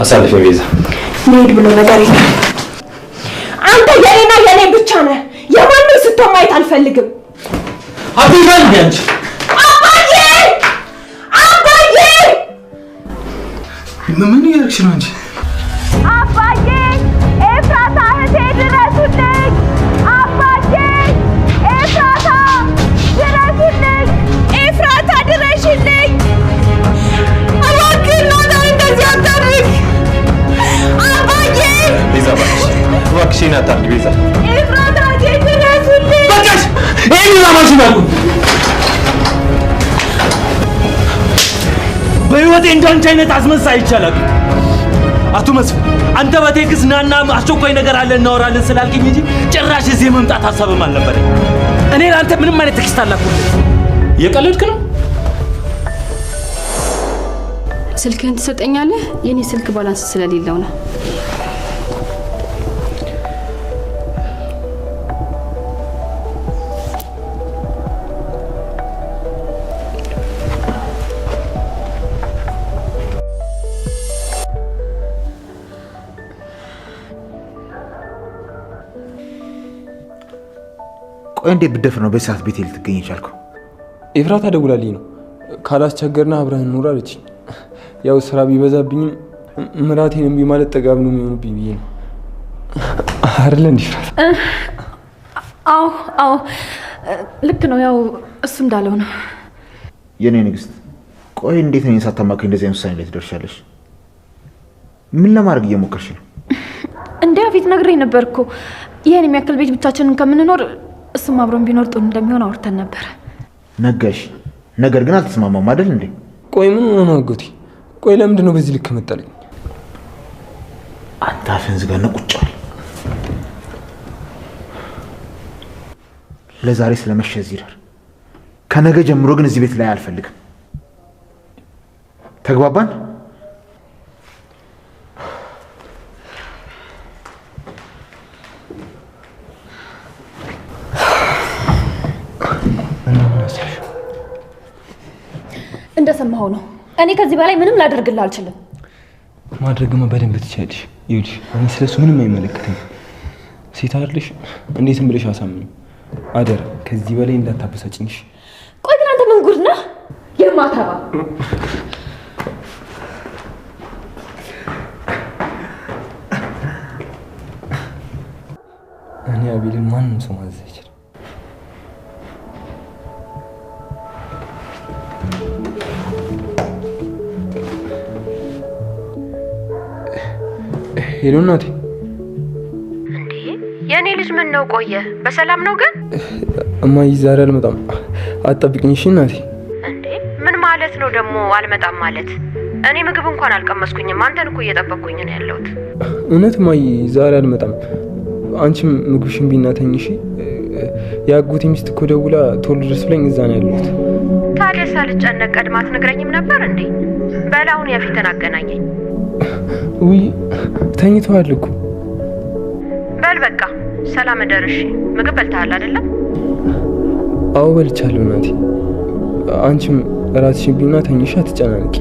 አሳልፈ ቤዛ ነይድ ብሎ ነገር የለም። አንተ የኔና የኔ ብቻ ነህ። የማንም ስትሆን ማየት አልፈልግም። አትይዛል እንዴ አንቺ? አባዬ አባዬ ምን እያደረግሽ ነው አንቺ? አባዬ ኤፍራታ እህቴ ድረሱልኝ! አባዬ ኤፍራታ ድረሱልኝ! ኤፍራታ ድረሽልኝ! እባክህ እናቴ እንደዚህ አታድርግ! አባዬ ቤዛ እባክሽ አታድርጊ ቤዛ። ኤፍራታ እህቴ ድረሱልኝ! በቃሽ! ይሄን ማሽን አቁ። በህይወቴ እንዳንቺ አይነት አስመሳይ ይቻላል። አቶ መስፍን አንተ በቴክስ ናና አስቸኳይ ነገር አለ እናወራለን ስላልከኝ እንጂ ጭራሽ እዚህ መምጣት ሐሳብም አልነበረኝ። እኔ ለአንተ ምንም አይነት ቴክስት አላኩልህ። የቀለድክ ነው? ስልክህን ትሰጠኛለህ? የኔ ስልክ ባላንስ ስለሌለው ነው። ቆይ እንዴ ብደፍር ነው በሰዓት ቤት ልትገኝ ይቻልኩ? ኤፍራታ ደውላልኝ ነው ካላስቸገርና አብረን እንኖር አለችኝ። ያው ስራ ቢበዛብኝም ምራቴን እምቢ ማለት ጠጋብ ነው የሚሆንብኝ ብዬ ነው አይደል እንዴ? አዎ ልክ ነው። ያው እሱ እንዳለው ነው። የኔ ንግስት ቆይ እንዴት ነው ሳታማከኝ እንደዚህ አይነት ውሳኔ ላይ ትደርሻለሽ? ምን ለማድረግ እየሞከርሽ ነው? እንዴ ፊት ነግሬኝ ነበር እኮ ይሄን የሚያክል ቤት ብቻችንን ከምንኖር እሱም አብሮን ቢኖር ጥሩ እንደሚሆን አውርተን ነበር። ነጋሽ ነገር ግን አልተስማማም አይደል እንዴ? ቆይ ምን ሆነ ነው አጎቴ? ቆይ ለምንድን ነው በዚህ ልክ መጣልኝ? አንተ አፍህን ዝጋና ቁጭ በል። ለዛሬ ስለመሸ እዚህ ይደር። ከነገ ጀምሮ ግን እዚህ ቤት ላይ አልፈልግም። ተግባባን? እንደሰማኸው ነው። እኔ ከዚህ በላይ ምንም ላደርግልህ አልችልም። ማድረግማ በደንብ ትችያለሽ። ይኸውልሽ እኔ ስለሱ ምንም አይመለከተኝም። ሴት አይደለሽ? እንዴትም ብለሽ አሳምኝ አደራ። ከዚህ በላይ እንዳታበሳጭኝሽ። ቆይ ግን አንተ ምን ጉድ ነህ የማታባ? እኔ አቤልን ማንም ሰው ማዘዝ አይችልም። ሄሎ እናቴ። እንዴ የኔ ልጅ ምን ነው ቆየ? በሰላም ነው ግን? እማዬ ዛሬ አልመጣም አትጠብቅኝ እሺ እናቴ። እንዴ ምን ማለት ነው ደግሞ አልመጣም ማለት? እኔ ምግብ እንኳን አልቀመስኩኝም። አንተን እኮ እየጠበቅኩኝ ነው ያለሁት። እውነት እማዬ ዛሬ አልመጣም። አንቺም ምግብሽን ቢና ተኝ እሺ። የአጎቴ ሚስት እኮ ደውላ ቶሎ ድረስ ብለኝ እዛ ነው ያለሁት። ታዲያ ሳልጨነቅ ቀድማ አትነግረኝም ነበር እንዴ? በላውን የፊትን አገናኘኝ። ውይ ተኝተዋል እኮ። በል በቃ ሰላም እደርሽ። ምግብ በልተሃል አይደለም? አዎ በልቻለሁ እናቴ። አንቺም ራስሽን ቢና ተኝሽ፣ አትጨናነቂ።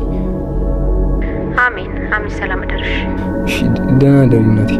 አሜን አሜን። ሰላም እደርሽ። እሺ ደህና እደሪ እናቴ።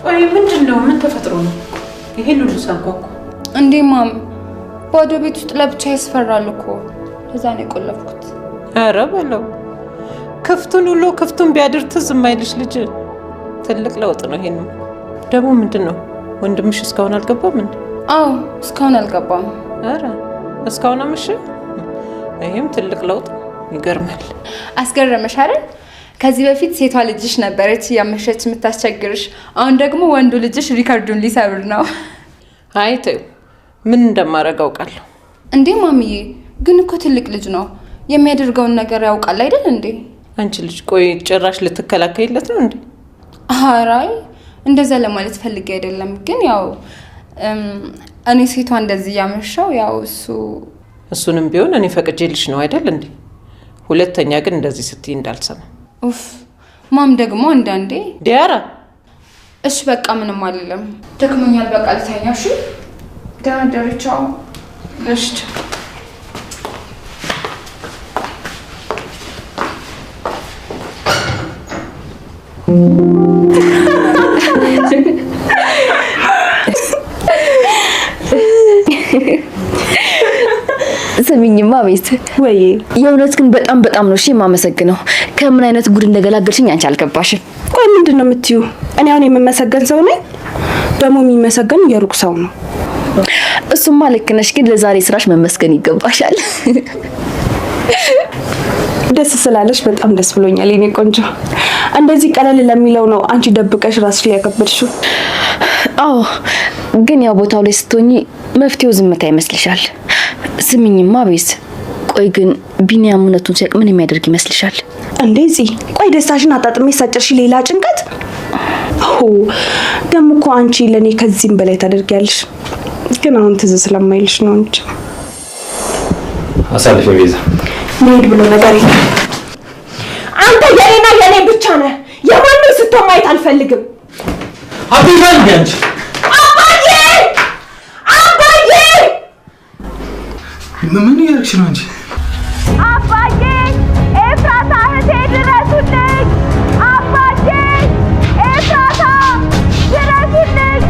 ቆይ ምንድነው? ምን ተፈጥሮ ነው? ይሄን ሁሉ ሳንኳኩ እንዴ ማም፣ ባዶ ቤት ውስጥ ለብቻ ያስፈራል እኮ። ለዛ ነው የቆለፍኩት። ኧረ በለው ክፍቱን ውሎ ክፍቱን ቢያድር ትዝ የማይልሽ ልጅ ትልቅ ለውጥ ነው። ይሄን ደግሞ ምንድነው? ወንድምሽ እስካሁን አልገባም እንዴ? አዎ እስካሁን አልገባም። ኧረ እስካሁን አመሽ? ይሄም ትልቅ ለውጥ ይገርማል። አስገረመሽ አይደል? ከዚህ በፊት ሴቷ ልጅሽ ነበረች ያመሸች የምታስቸግርሽ። አሁን ደግሞ ወንዱ ልጅሽ ሪከርዱን ሊሰብር ነው። አይ ተይው፣ ምን እንደማደርግ አውቃለሁ። እንዴ ማሚዬ፣ ግን እኮ ትልቅ ልጅ ነው፣ የሚያደርገውን ነገር ያውቃል አይደል እንዴ? አንቺ ልጅ ቆይ ጭራሽ ልትከላከይለት ነው እንዴ? አራይ እንደዛ ለማለት ፈልጌ አይደለም፣ ግን ያው እኔ ሴቷ እንደዚህ ያመሻው ያው እሱንም ቢሆን እኔ ፈቅጄልሽ ነው አይደል እንዴ? ሁለተኛ ግን እንደዚህ ስትይ እንዳልሰማ። ኡፍ ማም ደግሞ አንዳንዴ ዲያራ። እሺ በቃ ምንም አይደለም፣ ደክሞኛል፣ በቃ ልተኛ። እሺ ደህና ደሪ፣ ቻው። እሺ ስሚኝማ ቤት ወይ የእውነት ግን በጣም ነው እሺ የማመሰግነው። ከምን አይነት ጉድ እንደገላገልሽኝ አንቺ አልገባሽም። ቆይ ምንድን ነው የምትዩ? እኔ አሁን የምመሰገን ሰው ነኝ? ደግሞ የሚመሰገን የሩቅ ሰው ነው። እሱማ ልክ ነሽ፣ ግን ለዛሬ ስራሽ መመስገን ይገባሻል። ደስ ስላለሽ በጣም ደስ ብሎኛል የኔ ቆንጆ። እንደዚህ ቀለል ለሚለው ነው አንቺ ደብቀሽ ራስሽ ያከበድሽው። አዎ፣ ግን ያው ቦታው ላይ ስትሆኚ መፍትሄው ዝምታ ይመስልሻል። ስሚኝማ ቤት፣ ቆይ ግን ቢኒያም እውነቱን ሲያውቅ ምን የሚያደርግ ይመስልሻል? እንደዚህ ቆይ ደስታሽን አጣጥሜ ሳጨርሽ ሌላ ጭንቀት። ደግሞ እኮ አንቺ ለኔ ከዚህም በላይ ታደርጊያለሽ። ግን አሁን ትዝ ስለማይልሽ ነው እንጂ አሳልፈ ቤዛ መሄድ ብሎ ነገር የለም። አንተ የኔና የኔ ብቻ ነህ። የማንም ስትሆን ማየት አልፈልግም። አብይፋን ቢያንቺ አባዬ ምን ያርክሽ ነው እንጂ አባዬ፣ ኤፍራታ እህቴ ድረሱልኝ። አባዬ፣ ኤፍራታ ድረሱልኝ።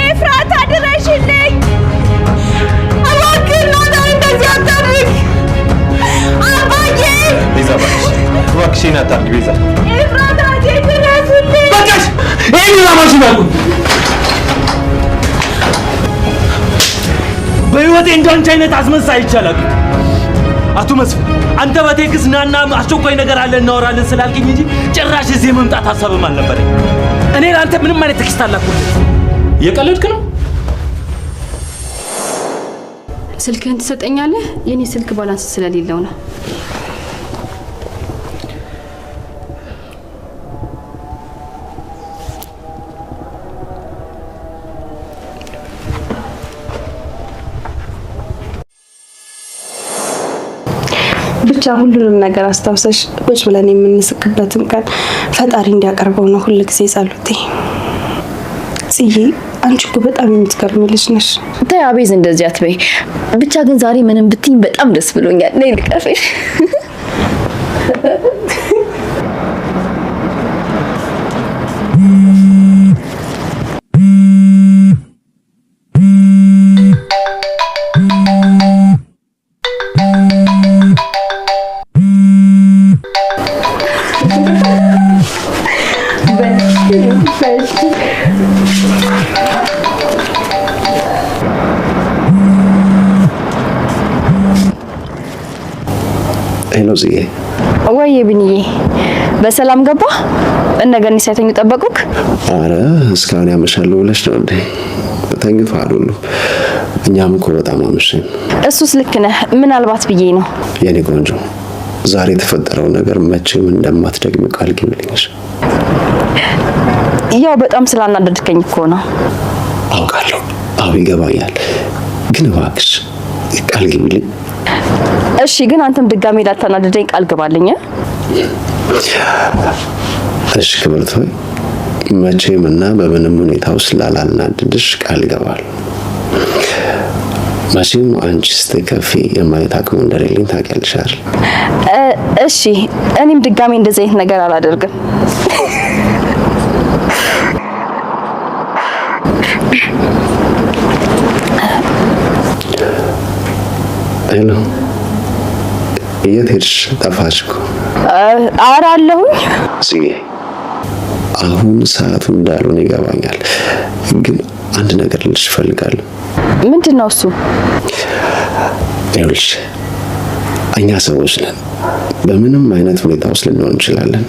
ኤፍራታ ድረሽልኝ። እባክህ ኖላ እንደዚህ አታድርግ። አባዬ ቤዛ እባክሽን አታድርጊ ቤዛ። ኤፍራታ እህቴ ድረሱልኝ። በቃሽ። ይሄን ማሽን አልኩ። በህይወቴ እንዳንቺ አይነት አስመሳይ ይቻላል። አቶ መስፍን አንተ በቴክስ ናና አስቸኳይ ነገር አለ እናወራለን ስላልከኝ እንጂ ጭራሽ እዚህ መምጣት ሐሳብም አልነበረኝ። እኔ ለአንተ ምንም አይነት ቴክስት አላኩልህ። የቀለድክ ነው? ስልክህን ትሰጠኛለህ? የኔ ስልክ ባላንስ ስለሌለው ነው። ብቻ ሁሉንም ነገር አስታውሰሽ ቁጭ ብለን የምንስቅበትን ቀን ፈጣሪ እንዲያቀርበው ነው ሁሉ ጊዜ ጸሎቴ። ጽዬ አንቺ እኮ በጣም የምትገርሚ ልጅ ነሽ። ተይ አቤዝ እንደዚህ አትበይ። ብቻ ግን ዛሬ ምንም ብትይኝ በጣም ደስ ብሎኛል። ነይ ልቀፍሽ። ሄሎ ጽዬ። ወይ ብንዬ በሰላም ገባ? እነገኒ ሳይተኙ ጠበቁክ? አረ እስካሁን ያመሻሉ ብለሽ ነው እንዴ? ተኝቷል ሁሉ። እኛም እኮ በጣም አመሸን። እሱስ ልክ ነህ። ምናልባት ብዬ ነው። የኔ ቆንጆ ዛሬ የተፈጠረው ነገር መቼም እንደማትደግሚ ቃል ግቢልኝ። ያው በጣም ስላናደድከኝ እኮ ነው። አውቃለሁ። አዎ ይገባኛል። ግን እባክሽ ቃል ግቢልኝ። እሺ ግን አንተም ድጋሜ ላታናደደኝ ቃል ግባልኝ። እሺ ክብርት ሆይ መቼም እና በምንም ሁኔታ ውስጥ ላላናድድሽ ቃል እገባለሁ። መቼም አንቺ ስትከፊ የማየት አቅሙ እንደሌለኝ ታውቂያለሽ አይደል? እሺ እኔም ድጋሜ እንደዚህ አይነት ነገር አላደርግም። የት ሄድሽ? ጠፋሽ እኮ። ኧረ አለሁኝ። ጽጌ አሁን ሰዓቱ እንዳልሆነ ይገባኛል፣ ግን አንድ ነገር ልልሽ እፈልጋለሁ። ምንድን ነው እሱ? ይኸውልሽ እኛ ሰዎች ነን። በምንም አይነት ሁኔታ ውስጥ ልንሆን እንችላለን።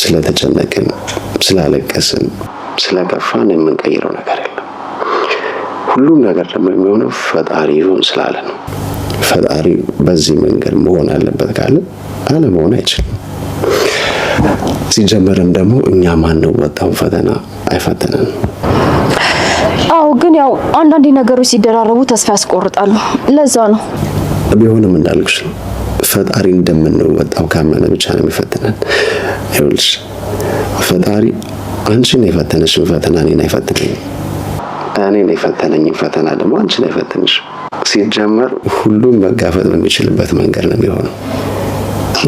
ስለተጨነቅን፣ ስላለቀስን፣ ስለከፋን የምንቀይረው ነገር የለም። ሁሉም ነገር ደግሞ የሚሆነው ፈጣሪ ይሁን ስላለ ነው። ፈጣሪ በዚህ መንገድ መሆን አለበት ካለ አለመሆን አይችልም። ሲጀመርም ደግሞ እኛ ማንወጣው ፈተና አይፈተነንም። አዎ፣ ግን ያው አንዳንድ ነገሮች ሲደራረቡ ተስፋ ያስቆርጣሉ። ለዛ ነው። ቢሆንም እንዳልኩሽ ፈጣሪ እንደምንወጣው ካመነ ብቻ ነው የሚፈትነን። ይኸውልሽ ፈጣሪ አንቺን የፈተነሽን ፈተና እኔን አይፈትነኝም። እኔን የፈተነኝን ፈተና ደግሞ አንቺን አይፈትንሽ። ሲጀመር ሁሉም መጋፈጥ በሚችልበት መንገድ ነው የሚሆነው።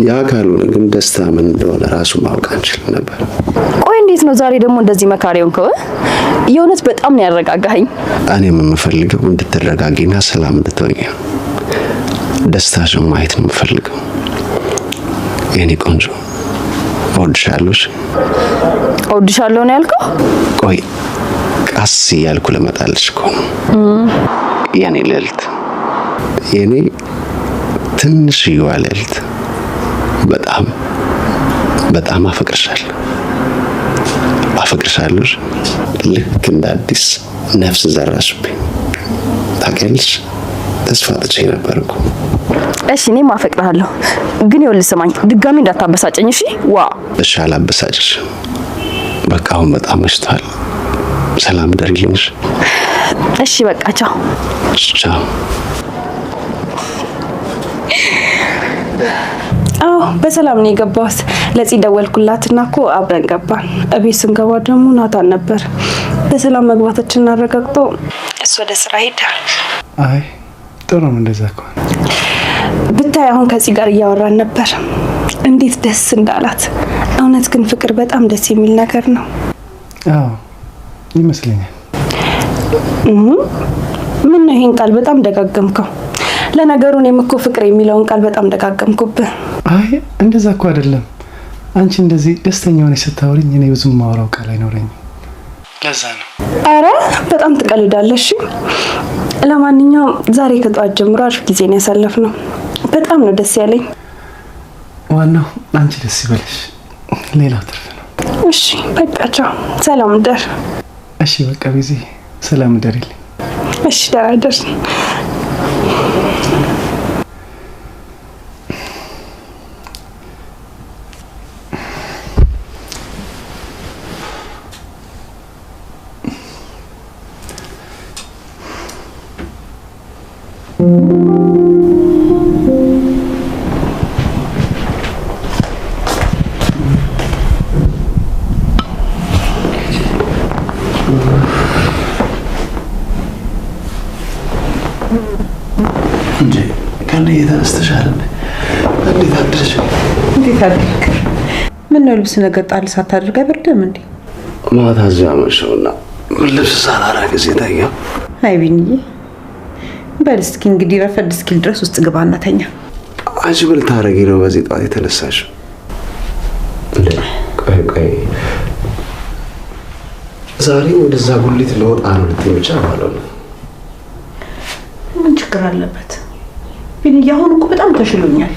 ያ ካልሆነ ግን ደስታ ምን እንደሆነ ራሱ ማወቅ አንችልም ነበር። ቆይ እንዴት ነው ዛሬ ደግሞ እንደዚህ መካሪውን ከው? የእውነት በጣም ነው ያረጋጋኸኝ። እኔም የምፈልገው እንድትረጋጊና ሰላም እንድትሆኚ ነው። ደስታሽን ማየት ነው የምፈልገው። የኔ ቆንጆ እወድሻለሁ። እወድሻለሁ ነው ያልከው? ቆይ ቀስ እያልኩ ልመጣልሽ እኮ ነው። የኔ ልዕልት፣ የኔ ትንሽዬዋ ልዕልት፣ በጣም በጣም አፈቅርሻለሁ። አፈቅርሻለሁ። ልክ እንደ አዲስ ነፍስ ዘራሽብኝ። ታውቂያለሽ ተስፋ ጥቼ ነበር እኮ። እሺ እኔም አፈቅርሃለሁ፣ ግን ይኸውልህ ስማኝ፣ ድጋሚ እንዳታበሳጨኝ እሺ? ዋ እሺ አላበሳጭሽ። በቃ አሁን በጣም መሽቷል። ሰላም ደሪልኝ። እሺ በቃ ቻው። ቻው። አዎ በሰላም ነው የገባሁት። ለጽ ደወልኩላትና እኮ አብረን ገባን። እቤት ስንገባ ደግሞ ናታን ነበር። በሰላም መግባታችንን አረጋግጦ እሱ ወደ ስራ ሄደ። አይ ጥሩ ነው እንደዛ ከሆነ። ብታይ አሁን ከጽ ጋር እያወራን ነበር፣ እንዴት ደስ እንዳላት። እውነት ግን ፍቅር በጣም ደስ የሚል ነገር ነው። አዎ ይመስለኛል። ምን ነው ይሄን ቃል በጣም ደጋገምከው? ለነገሩ እኔም እኮ ፍቅር የሚለውን ቃል በጣም ደጋገምኩብህ። አይ እንደዛ እኮ አይደለም። አንቺ እንደዚህ ደስተኛ ሆነሽ ስታወሪኝ እኔ ብዙም ማውራው ቃል አይኖረኝም። ለዛ ነው። አረ በጣም ትቀልዳለሽ። ለማንኛውም ዛሬ ከጠዋት ጀምሮ አሪፍ ጊዜ ነው ያሳለፍነው። በጣም ነው ደስ ያለኝ። ዋናው አንቺ ደስ ይበልሽ፣ ሌላው ትርፍ ነው። እሺ በቃ ቻው፣ ሰላም ደር። እሺ በቃ ቢዚ ሰላም ደሪልኝ። እሺ ደህና ደር። እንዴ ከኔ የተነስተሻል? እንዴት አድርሽ? እንዴት አድርክ? ምን ነው ልብስ ነገር ጣል ሳታደርግ አይበርድም እንዴ? ማታ እዚያ መሸውና ልብስ ሳላረግ እዚህ ተኛው። አይ ቢኒዬ በል እስኪ እንግዲህ ረፈድ እስኪል ድረስ ውስጥ ግባና ተኛ። አንቺ ምን ታረጊ ነው በዚህ ጠዋት የተነሳሽው? ቆይ ዛሬ ወደዛ ጉሊት ለወጣ ነው ልትይ ብቻ ማለት ነው? ምን ችግር አለበት? ቢኒዬ አሁን እኮ በጣም ተሽሎኛል።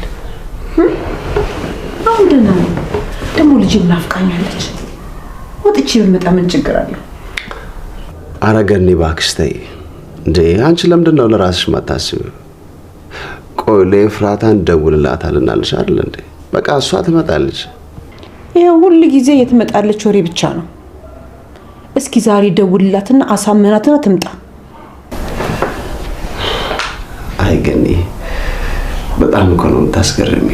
አሁን ደህና ነኝ። ደግሞ ልጅ ናፍቃኛለች። ወጥቼ ብመጣ ምን ችግር አለው? አረገኒ እባክሽ ተይ እንዴ! አንቺ ለምንድን ነው ለራስሽ ማታስቢው? ቆይ ለኤፍራታን ደውልላታልና ልሽ አይደል እንዴ? በቃ እሷ ትመጣለች። ይሄ ሁሉ ጊዜ የትመጣለች ወሬ ብቻ ነው። እስኪ ዛሬ ደውልላትና አሳመናትና ትምጣ። አይ ገኒ በጣም እኮ ነው የምታስገርሚ።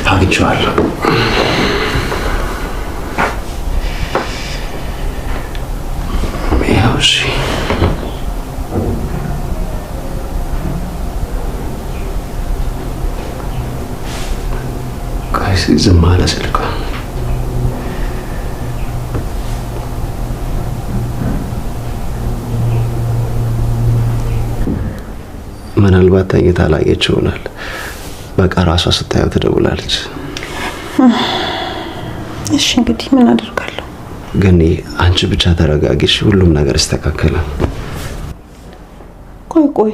አግኝቼዋለሁ። ያው እሺ ዝም አለ ስልኳ። ምናልባት ተኝታ ላየች ይሆናል። በቃ ራሷ ስታየው ትደውላለች። እሺ እንግዲህ ምን አደርጋለሁ? ግን አንቺ ብቻ ተረጋጊሽ፣ ሁሉም ነገር ይስተካከላል። ቆይ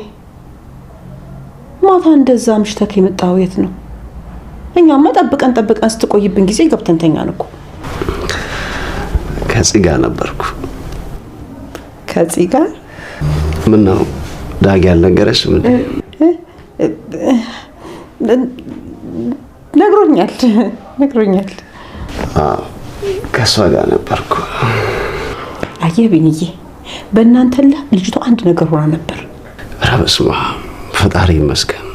ማታ እንደዛ ምሽተክ የመጣው የት ነው? እኛማ ጠብቀን ስትቆይብን ጊዜ ገብተን ተኛን እኮ። ከጽ ጋር ነበርኩ። ከጽ ጋር? ምን ነው ዳጊ ያልነገረሽ? ምን ነግሮኛል። ከሷ ጋር ነበርኩ። አየህ ቢንዬ፣ በእናንተ ልጅቷ አንድ ነገር ሆና ነበር። ኧረ በስመ አብ፣ ፈጣሪ ይመስገን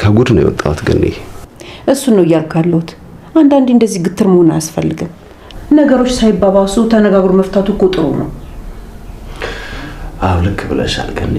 ከጉድ ነው የወጣሁት። ግን እሱን ነው እያልኩ ያለሁት። አንዳንዴ እንደዚህ ግትር መሆን አያስፈልግም። ነገሮች ሳይባባሱ ተነጋግሮ መፍታቱ እኮ ጥሩ ነው። አዎ ልክ ብለሻል። ግን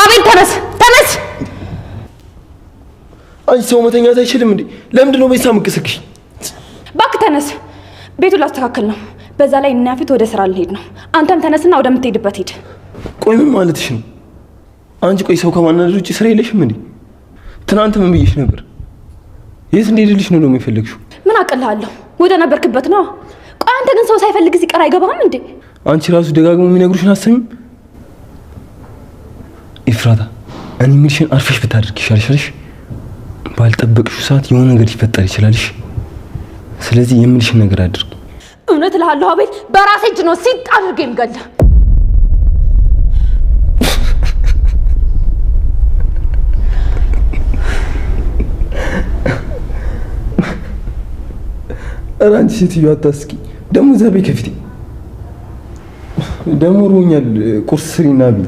አቤል ተነስ። አንቺ ሰው መተኛት አይችልም እንዴ? ለምንድን ነው በዚህ ሳምቅስክሽ? እባክህ ተነስ፣ ቤቱን ላስተካክል ነው። በዛ ላይ እና ፊት ወደ ስራ ልሄድ ነው። አንተም ተነስና ወደምትሄድበት ሂድ። ቆይ ምን ማለትሽ ነው አንቺ? ቆይ ሰው ከማናደድ ውጭ ስራ የለሽም እንዴ? ትናንት ምን ብዬሽ ነበር? የት እንደሄድልሽ ነው የሚፈልግሽው? ምን አቅልሃለሁ? ወደ ነበርክበት ነው። ቆይ አንተ ግን ሰው ሳይፈልግ ሲቀር አይገባህም እንዴ? አንቺ ራሱ ደጋግሞ የሚነግሩሽን አሰሚም። ኢፍራታ፣ እኔ የምልሽን አርፈሽ ብታደርግ ይሻልሽ። ባልጠበቅሽው ሰዓት የሆነ ነገር ሊፈጠር ይችላልሽ። ስለዚህ የምልሽን ነገር አድርጊ። እውነት እልሃለሁ አቤል፣ በራሴ እጅ ነው ሲጥ አድርጌ የምገልህ። ኧረ አንቺ ሴትዮ አታስቂ። ደግሞ ዛቤ ከፊቴ ደግሞ ሮኛል። ቁርስ ስሪና ቢ።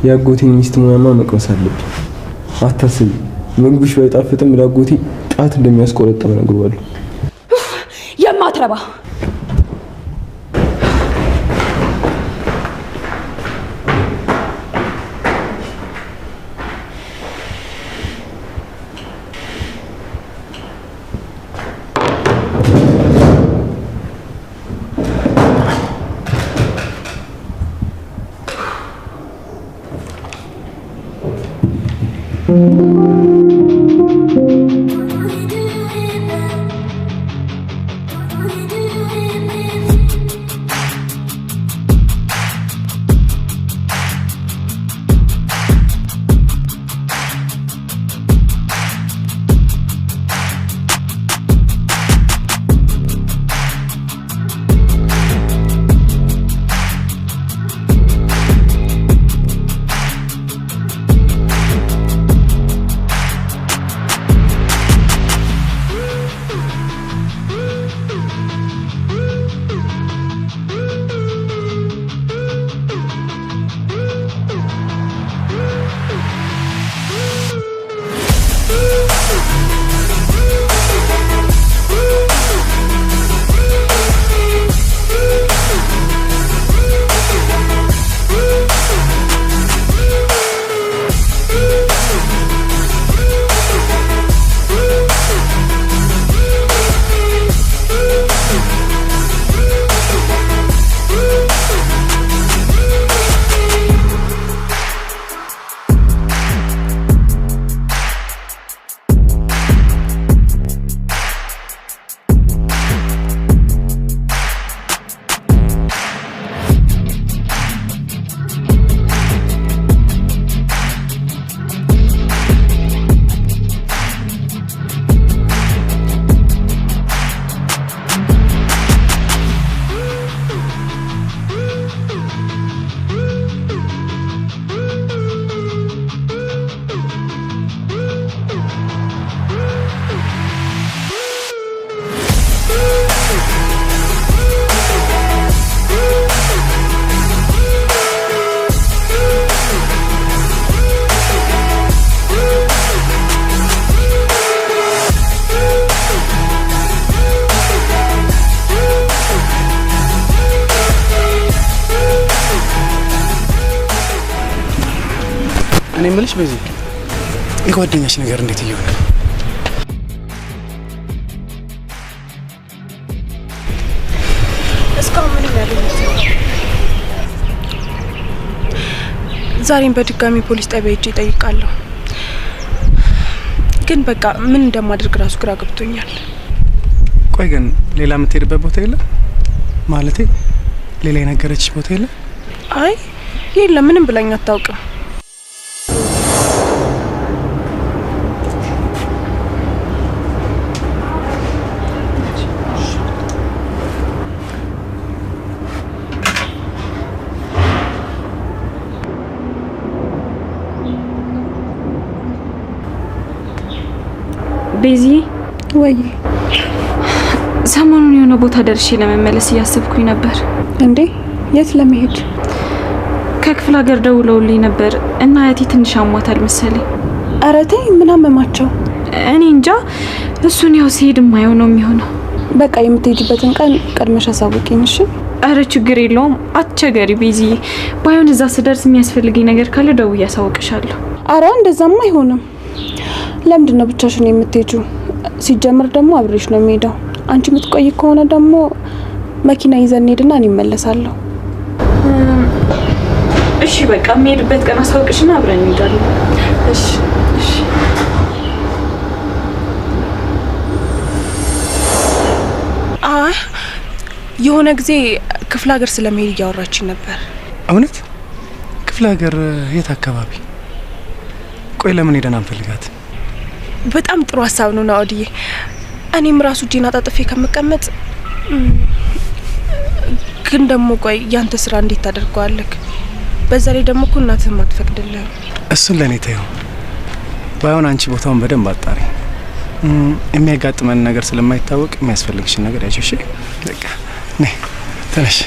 ያጎቴን ሚስት ሙያማ መቅመስ አለብኝ። አታስቢ፣ ምግብሽ ባይጣፍጥም ላጎቴ ጣት እንደሚያስቆረጥም እነግረዋለሁ። የማትረባ እኔ የምልሽ በዚህ የጓደኛሽ ነገር እንዴት እየሆነ ነው? እስካሁን ምንም ያገኘሁት ዛሬም በድጋሚ ፖሊስ ጣቢያ ሄጄ እጠይቃለሁ። ግን በቃ ምን እንደማደርግ ራሱ ግራ ገብቶኛል። ቆይ ግን ሌላ የምትሄድበት ቦታ የለም? ማለቴ ሌላ የነገረችሽ ቦታ የለም? አይ የለም፣ ምንም ብላኝ አታውቅም። ቤዚ ወይ ሰሞኑን የሆነ ቦታ ደርሼ ለመመለስ እያሰብኩኝ ነበር። እንዴ የት ለመሄድ? ከክፍለ ሀገር ደውለውልኝ ነበር እና አያቴ ትንሽ አሟታል መሰለኝ። ኧረ ተይ፣ ምን አመማቸው? እኔ እንጃ፣ እሱን ያው ሲሄድ ማየው ነው የሚሆነው። በቃ የምትሄጂበትን ቀን ቀድመሽ አሳውቂኝ እሺ? አረ ችግር የለውም፣ አትቸገሪ ቤዚ። ባይሆን እዛ ስደርስ የሚያስፈልገኝ ነገር ካለ ደውዬ አሳውቅሻለሁ። አረ እንደዛማ አይሆንም። ለምንድን ነው ብቻሽን የምትሄጂው? ሲጀምር ደግሞ አብሬሽ ነው የሚሄደው። አንቺ የምትቆይ ከሆነ ደግሞ መኪና ይዘን እንሄድና እኔ እመለሳለሁ። እሺ በቃ የምሄድበት ቀን አሳውቅሽና አብረን እንሄዳለን። እሺ እሺ። የሆነ ጊዜ ክፍለ ሀገር ስለመሄድ እያወራችን ነበር። እውነት? ክፍለ ሀገር የት አካባቢ? ቆይ ለምን ሄደን አንፈልጋት? በጣም ጥሩ ሀሳብ ነው ናኦድዬ። እኔም ራሱ እጄን አጣጥፌ ከምቀመጥ ግን ደግሞ ቆይ ያንተ ስራ እንዴት ታደርገዋለህ? በዛ ላይ ደግሞ እኮ እናትህም አትፈቅድልህም። እሱን ለኔ ተይው። ባይሆን አንቺ ቦታውን በደንብ አጣሪ። የሚያጋጥመን ነገር ስለማይታወቅ የሚያስፈልግሽን ነገር ያዥ። እሺ በቃ ነይ ተነሽ።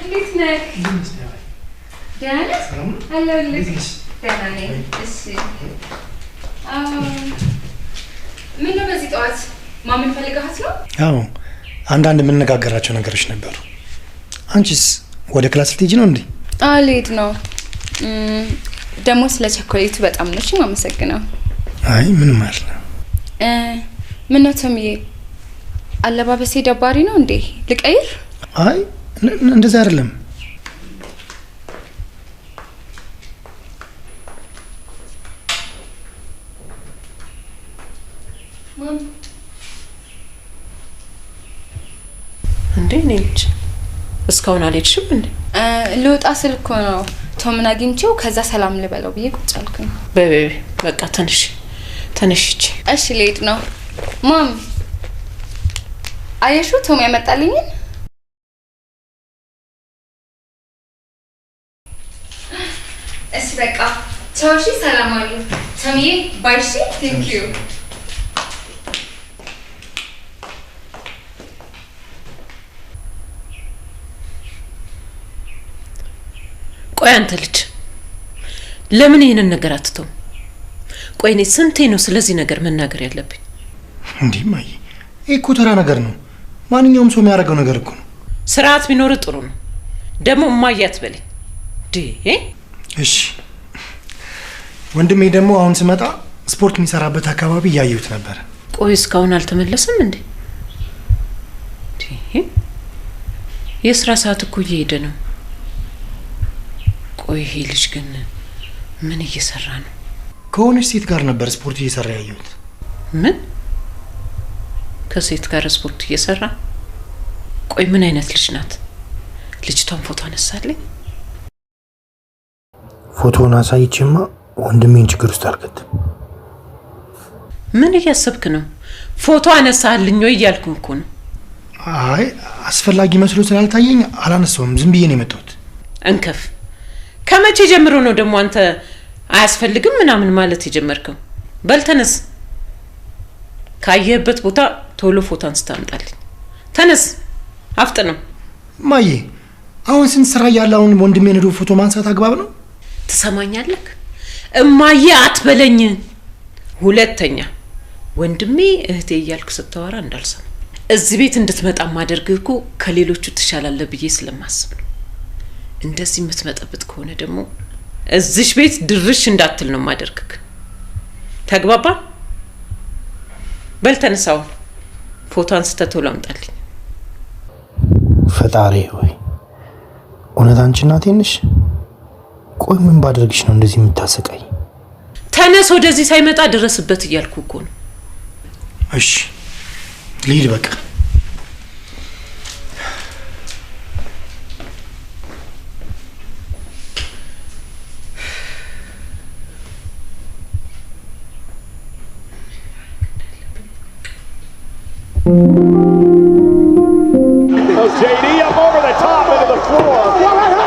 እንዴት ነህ? ደህና ነህ? አለሁልህ። ደህና ነኝ። እሺ። ምነው በዚህ ጠዋት ማምን ፈልገሃት ነው? አዎ፣ አንዳንድ የምንነጋገራቸው ነገሮች ነበሩ። አንቺስ ወደ ክላስ ልትሄጂ ነው እንዴ? ልሄድ ነው። ደግሞ ስለ ቸኮሌቱ በጣም ነው የማመሰግነው። አይ ምንም አይደለም። ምነው ተምዬ፣ አለባበሴ ደባሪ ነው እንዴ? ልቀይር? አይ እንደዛ አይደለም። እንዴ ነች? እስካሁን አልሄድሽም እንዴ? ልወጣ ስል እኮ ነው ቶምን አግኝቼው ከዛ ሰላም ልበለው ብዬ ቁጭ አልኩኝ። በቃ ተነሽ። እሺ ልሄድ ነው። ማም አየሹ ቶም ያመጣልኝን? እሺ በቃ ቻው። እሺ ሰላም አሉ ቶሚዬ። ባይ። እሺ ቴንክ ዩ። ቆይ አንተ ልጅ ለምን ይሄንን ነገር አትተው? ቆይ እኔ ስንቴ ነው ስለዚህ ነገር መናገር ያለብኝ? እንዴ ማይ ይሄ እኮ ተራ ነገር ነው። ማንኛውም ሰው የሚያደርገው ነገር እኮ ነው። ስርዓት ቢኖር ጥሩ ነው። ደግሞ እማዬ አትበለኝ ዲ። እሺ ወንድሜ ደግሞ አሁን ስመጣ ስፖርት የሚሰራበት አካባቢ እያየሁት ነበር። ቆይ እስካሁን አልተመለሰም እንዴ? የስራ ሰዓት እኮ እየሄደ ነው። ቆይ ይሄ ልጅ ግን ምን እየሰራ ነው? ከሆነች ሴት ጋር ነበር ስፖርት እየሰራ ያየሁት። ምን? ከሴት ጋር ስፖርት እየሰራ? ቆይ ምን አይነት ልጅ ናት? ልጅቷን ፎቶ አነሳልኝ። ፎቶውን አሳይቼማ ወንድሜን ችግር ውስጥ አልከትም። ምን እያሰብክ ነው? ፎቶ አነሳልኝ ወይ እያልኩ እኮ ነው። አይ አስፈላጊ መስሎ ስላልታየኝ አላነሳውም። ዝም ብዬ ነው የመጣሁት። እንከፍ ከመቼ ጀምሮ ነው ደግሞ አንተ አያስፈልግም ምናምን ማለት የጀመርከው? በል ተነስ፣ ካየህበት ቦታ ቶሎ ፎቶ አንስታ አምጣልኝ። ተነስ፣ አፍጥነው። ማዬ አሁን ስንት ስራ ያለ አሁን ወንድሜን ሄዶ ፎቶ ማንሳት አግባብ ነው? ትሰማኛለህ? እማዬ አትበለኝ። ሁለተኛ ወንድሜ እህቴ እያልክ ስታወራ እንዳልሰማ። እዚህ ቤት እንድትመጣ ማደርግህ እኮ ከሌሎቹ ትሻላለህ ብዬ ስለማስብ ነው። እንደዚህ የምትመጣበት ከሆነ ደግሞ እዚሽ ቤት ድርሽ እንዳትል ነው ማደርግክ። ተግባባ? በል ተነሳው፣ ፎቶ አንስተህ ቶሎ አምጣልኝ። ፈጣሪ ሆይ እውነት አንቺ እናቴ ነሽ? ቆይ ምን ባደርግሽ ነው እንደዚህ የምታሰቃይ? ተነስ፣ ወደዚህ ሳይመጣ ድረስበት እያልኩ እኮ ነው። እሺ ልሂድ በቃ። JD up over the top into the floor.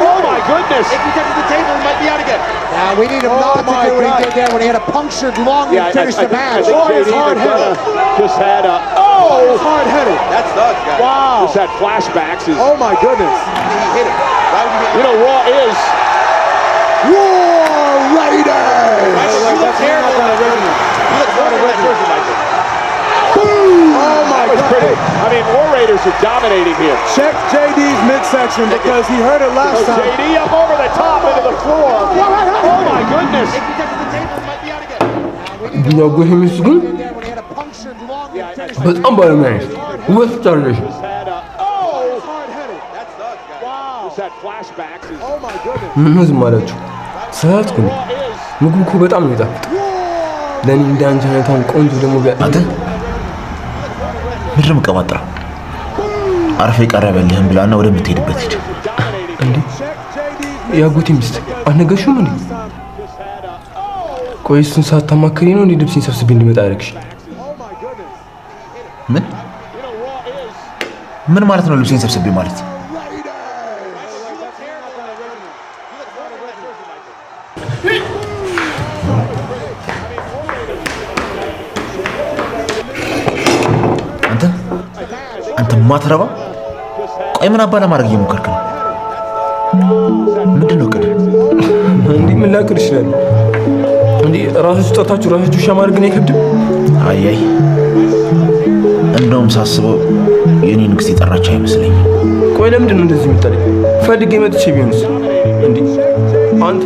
Oh my goodness. If he touches the table, he might be out again. Now we need him not to do what he did there when he had a punctured lung and finished the match. Hard-headed. Just had a hard-headed. That's nuts, guys. Wow. Just had flashbacks. Oh my goodness. He hit it. You know, Raw is War Raiders. You look terrible in the original. You look horrible in that version, Michael. Oh my God! I mean, War Raiders are dominating here. Check JD's midsection because he heard it last time. JD up over the top into the floor. Oh my goodness! If he touches the table, he might be out again. ያው ጎህምስ ግን በጣም ባለሙያ ነሽ። ውበት አለሽ። ምን ዝም አላችሁ? ሰዓት ግን ምግቡ እኮ በጣም ነው የሚጣፍጥ። ለኔ እንደ አንቺ አይነቷን ቆንጆ ደግሞ ቢያጣ ምንም ቀባጥራ አርፌ ቀረበልህም ብላና ወደምትሄድበት ሂድ። እንዴ ያጎቴ ሚስት አልነገርሽውም እንዴ? ቆይ እሱን ሳታማክሪ ነው እንዴ ልብሴን ሰብስቤ እንድመጣ ያደረግሽ? ምን ማለት ነው ልብሴን ሰብስቤ ማለት? አንተ ማትረባ ቆይ ምን አባላ ማድረግ እየሞከርክ ነው? ምንድነው ቅድ? እንዴ ምን ላቅድ ይችላል? እንዴ ራሳችሁ ጠጣችሁ ራሳችሁ ሻማር ግን አይከብድም? አይ እንደውም ሳስበው የኔ ንግስት የጠራች አይመስለኝ። ቆይ ለምንድን ነው እንደዚህ የምትጠልኝ? ፈልጌ መጥቼ ቢሆንስ? እንዴ አንተ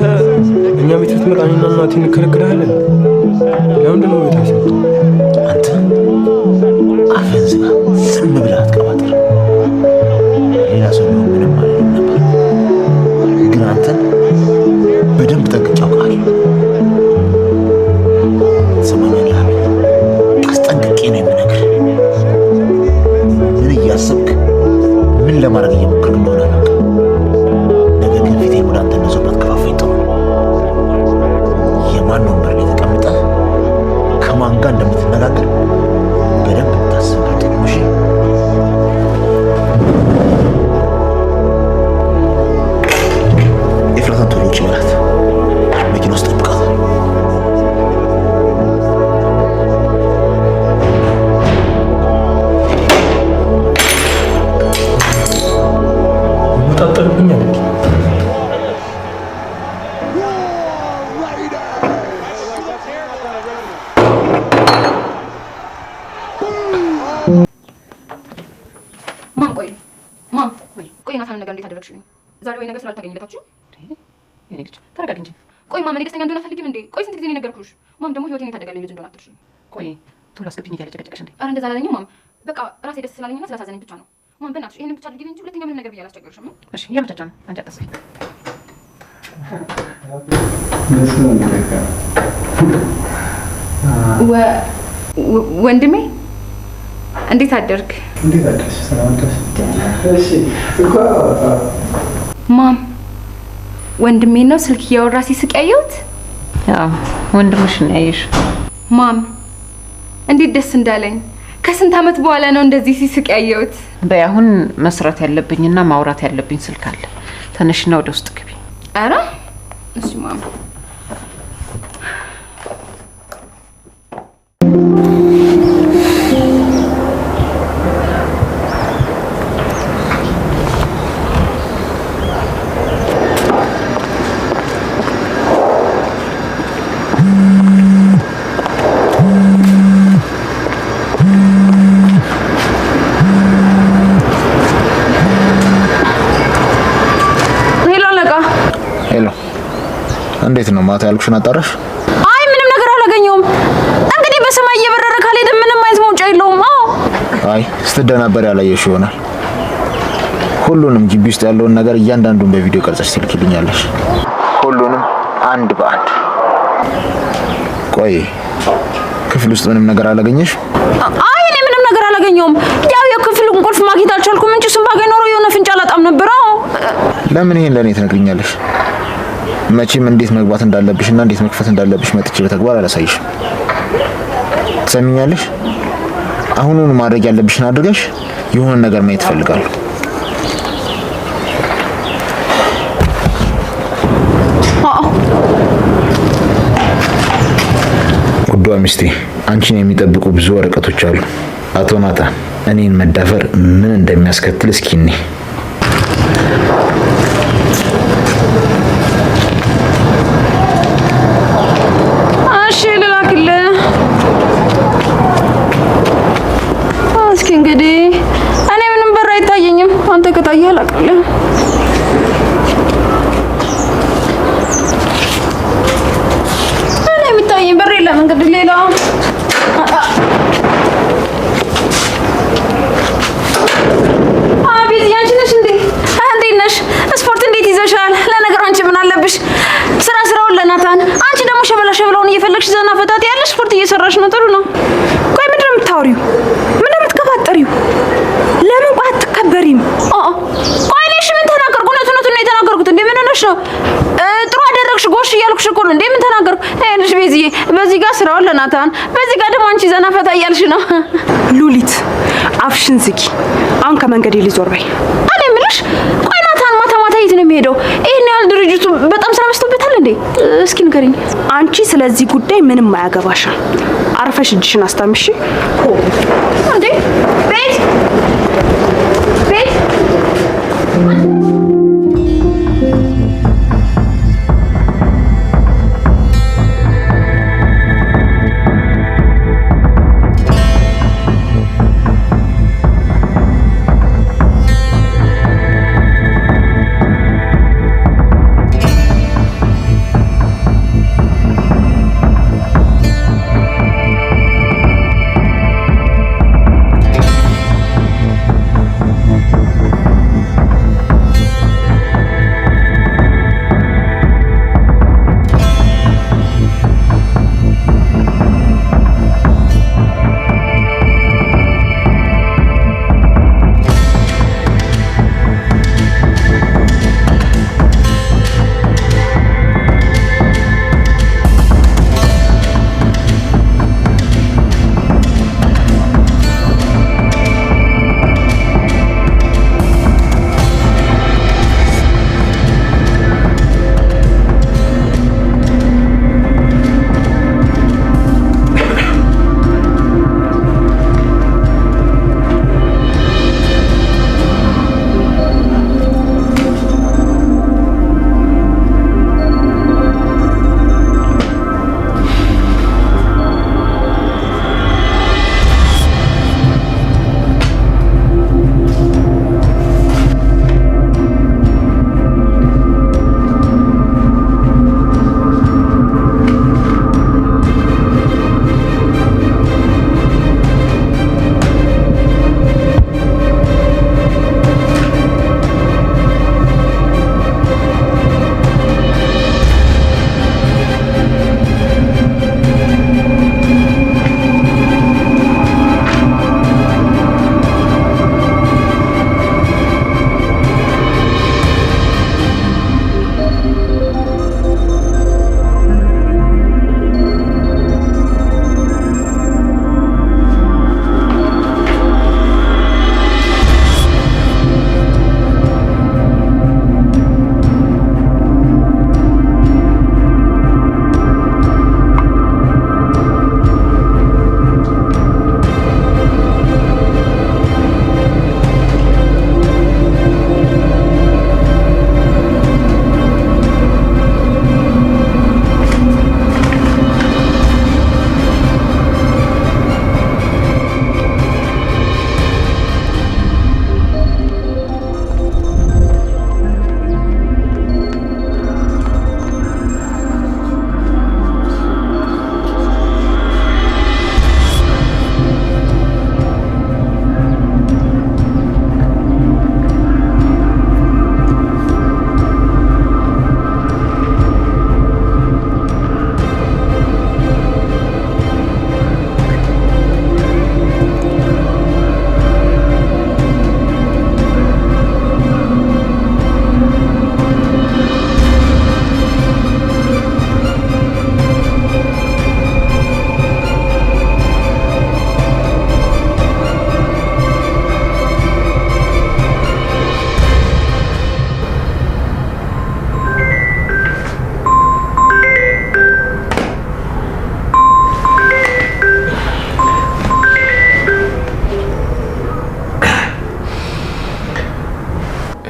እኛ ቤት ስትመጣ እኔና እናቴ እንከለክልሃለን? ለምንድን ነው ቤት አይሰጥ? አንተ አፍህን ዝጋ፣ ዝም ብለህ አትቀባጥር። ሌላ ሰው ቢሆን ምንም አይልም ነበር፣ ግን አንተን በደንብ ጠንቅቄ አውቃለሁ። ትሰማኛለህ? አስጠንቅቄ ነው የምነግርህ። ምን እያሰብክ ምን ለማድረግ እየሞከርክ እንደሆነ አላውቅም። ነገር ግን ፊቴን ወደ አንተ ነዞ ባትከፋፈኝ ማጋ እንደምትነጋገር በደንብ ታስብበት ጥሩ ነው። እሺ ኤፍራታን ቶሎ ውጭ በላት። መኪና ውስጥ ጠብቃት። ይመጣጠልብኛል። ቆይ ናታን ነገር እንዴት አደረግሽልኝ? ዛሬ ወይ ነገር ስላልታገኘለታችሁ እኔ ልጅ ተረጋጊ እንጂ። ቆይ ማም እኔ ደስተኛ እንደሆነ አትፈልጊም እንዴ? ቆይ ስንት ጊዜ ነው የነገርኩሽ? ማም ደግሞ ህይወቴን የታደጋልኝ ልጅ እንደሆነ አትርሺ። ቆይ ቶሎ አስገብኝ እያለ ጨቀጨቀሽ እንዴ? ኧረ እንደዛ አላለኝም ማም። በቃ ራሴ ደስ ስላለኝና ስላሳዘነኝ ብቻ ነው። ማም በእናትሽ ይሄንን ብቻ አድርጊልኝ እንጂ ሁለተኛ ምንም ነገር ብዬ አላስቸግርሽም። እሺ እያመቻቸው ነው። አንቺ አታስቢ። ወንድሜ እንዴት አደርክ? እንዴት አደርሽ? ሰላም አደርሽ? እሺ እኮ ማም ወንድሜ ነው ስልክ እያወራ ሲስቅ ያየሁት። አዎ ወንድምሽ ነው ያየሽ። ማም እንዴት ደስ እንዳለኝ። ከስንት ዓመት በኋላ ነው እንደዚህ ሲስቅ ያየሁት። በይ አሁን መስራት ያለብኝና ማውራት ያለብኝ ስልክ አለ። ተነሽና ወደ ውስጥ ግቢ። ኧረ እሺ ማም። እንዴት ነው ማታ ያልኩሽን አጣራሽ? አይ ምንም ነገር አላገኘውም። እንግዲህ በሰማይ እየበረረ ካልሄደ ምንም አይነት መውጫ የለውም። አይ ስትደናበር ያላየሽ ይሆናል። ሁሉንም ግቢ ውስጥ ያለውን ነገር እያንዳንዱን በቪዲዮ ቀርጸሽ ትልኪልኛለሽ። ሁሉንም አንድ በአንድ። ቆይ ክፍል ውስጥ ምንም ነገር አላገኘሽ? አይ እኔ ምንም ነገር አላገኘውም። ያው የክፍሉን ቁልፍ ማግኘት አልቻልኩም እንጂ እሱን ባገኝ ኖሮ የሆነ ፍንጭ አላጣም ነበር። ለምን ይሄን ለኔ ትነግሪኛለሽ? መቼም እንዴት መግባት እንዳለብሽና እንዴት መክፈት እንዳለብሽ መጥቼ በተግባር አላሳይሽም። ትሰሚኛለሽ? አሁኑን ማድረግ ያለብሽን አድርገሽ የሆነ ነገር ማየት እፈልጋለሁ። ውዷ ሚስቴ፣ አንቺን የሚጠብቁ ብዙ ወረቀቶች አሉ። አቶ ናታን እኔን መዳፈር ምን እንደሚያስከትል እስኪ እኔ እንግዲህ እኔ ምንም በር አይታየኝም። አንተ ከታየህ አላውቅም። እኔ የሚታየኝ በር የለም። እንግዲህ ሌላ አቤት፣ ያንቺ ነሽ እንዴ? እንዴት ነሽ? ስፖርት እንዴት ይዘሻል? ለነገሩ አንቺ ምን አለብሽ? ስራውን ለናታን፣ አንቺ ደግሞ ሸበላውን እየፈለግሽ ዘና ፈታት ያለሽ ስፖርት እየሰራሽ ነው። ጥሩ ነው። ቆይ ምንድን ነው የምታወሪው? ጠሪው ለምን ቆይ አትከበሪም? ቆይ እሺ ምን ተናገርኩ? እውነቱን ነው የተናገርኩት። እንዴ ምን ሆነሽ ነው? ጥሩ አደረግሽ ጎሽ እያልኩሽ እኮ ነው። እንዴ ምን ተናገርኩ? ልጅ ቤዝዬ፣ በዚህ ጋር ስራውን ለናታን፣ በዚህ ጋር ደግሞ አንቺ ዘና ፈታ እያልሽ ነው። ሉሊት አፍሽን ዝጊ። አሁን ከመንገዴ ልዞር በይ። እኔ የምልሽ ቆይ ናታን ማታ ማታ የት ነው የሚሄደው? ይሄን ያህል ድርጅቱ በጣም ስራ በዝቶበታል እንዴ? እስኪ ንገሪኝ። አንቺ ስለዚህ ጉዳይ ምንም አያገባሽም። አርፈሽ እጅሽን አስታምሺ። እንዴ ቤት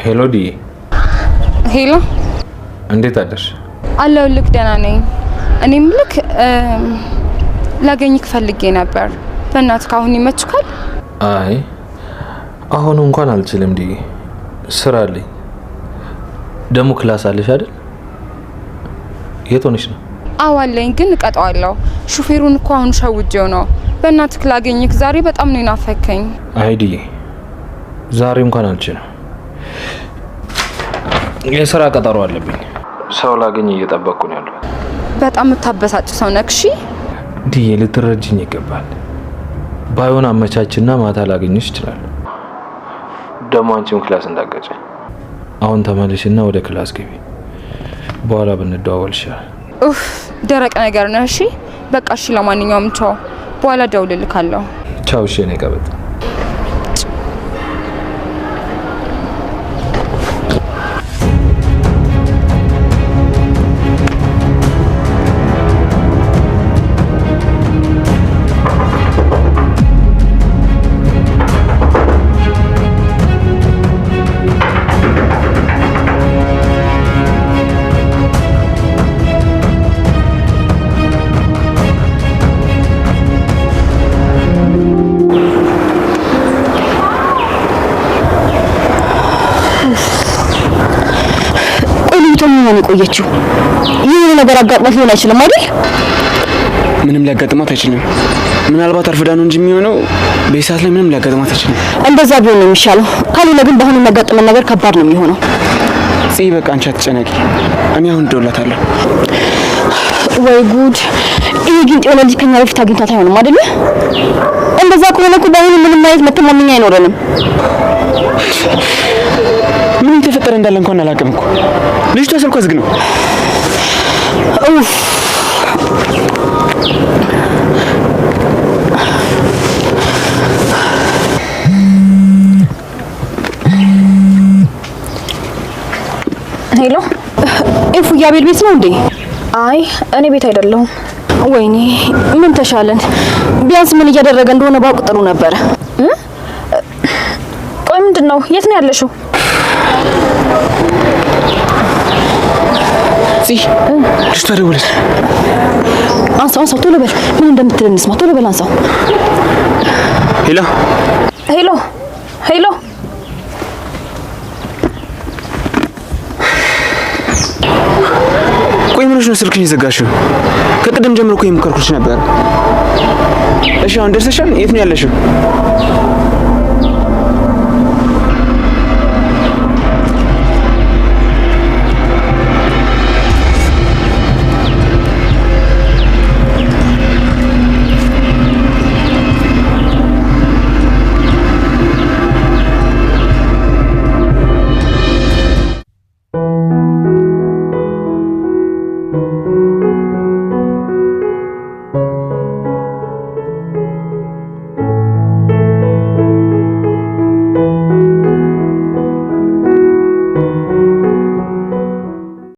ሄሎ ዲ። ሄሎ እንዴት አደርሽ? አለሁልህ፣ ደህና ነኝ። እኔም ልክ ላገኝክ ፈልጌ ነበር። በእናትህ አሁን ይመችካል? አይ አሁን እንኳን አልችልም ዲ፣ ስራ አለኝ። ደግሞ ክላስ አለሽ አይደል? የት ሆነሽ ነው? አዎ አለኝ፣ ግን እቀጣዋለሁ። ሹፌሩን እኮ አሁን ሸውጄው ነው። በእናትህ ላገኝክ ዛሬ በጣም ነው የናፈከኝ። አይ ዲ፣ ዛሬ እንኳን አልችልም። የስራ ቀጠሮ አለብኝ። ሰው ላገኝ እየጠበቅኩ ነው ያለው። በጣም የምታበሳጭ ሰው ነህ። እሺ ዲዬ፣ ልትረጅኝ ይገባል። ባይሆን አመቻችና ማታ ላገኝሽ ይችላል። ደግሞ አንቺም ክላስ እንዳገጨ። አሁን ተመለሽና ወደ ክላስ ግቢ። በኋላ ብንደዋወል ይሻላል። ኡፍ ደረቅ ነገር ነህ። እሺ በቃ እሺ። ለማንኛውም ቻው፣ በኋላ ደውልልካለሁ። ቻው። እሺ እኔ ቀበጥ ምን ቆየችው? ይሄ ነገር አጋጥሞት ሊሆን አይችልም አይደል? ምንም ሊያጋጥማት አይችልም። ምናልባት አርፍዳ ነው እንጂ የሚሆነው በሰዓት ላይ ምንም ሊያጋጥማት አይችልም። እንደዛ ቢሆን ነው የሚሻለው። ካልሆነ ግን በአሁኑ የሚያጋጥመን ነገር ከባድ ነው የሚሆነው። ጽይ በቃ አንቺ አትጨነቂ። እኔ አሁን እደውልላታለሁ። ወይ ጉድ! ይሄ ግን የሆነ ልጅ ከኛ በፊት አግኝቷት አይሆንም አይደል? እንደዛ ከሆነ እኮ በአሁኑ ምንም አይነት መተማመኛ አይኖረንም። ምን የተፈጠረ እንዳለ እንኳን አላውቅም እኮ። ልጅቷ ስልኳ ዝግ ነው። ኡፍ ሄሎ፣ ኢፉያ ቤት ነው እንዴ? አይ እኔ ቤት አይደለሁም። ወይኔ ምን ተሻለን? ቢያንስ ምን እያደረገ እንደሆነ ባውቅ ጥሩ ነበረ። ቆይ ምንድነው? የት ነው ያለሽው? ጽይ ልጅቷ ደወለች። አንሳው ቶሎ በል። ምን እንደምትል እንስማ። ቶሎ በል አንሳው። ሄሎ ሄሎ ሄሎ። ቆይ ምን ነው ስልክሽን የዘጋሽው? ከቅድም ጀምሮ እኮ የምከርኩሽ ነበር። እሺ አሁን ደርሰሻል? የት ነው ያለሽው?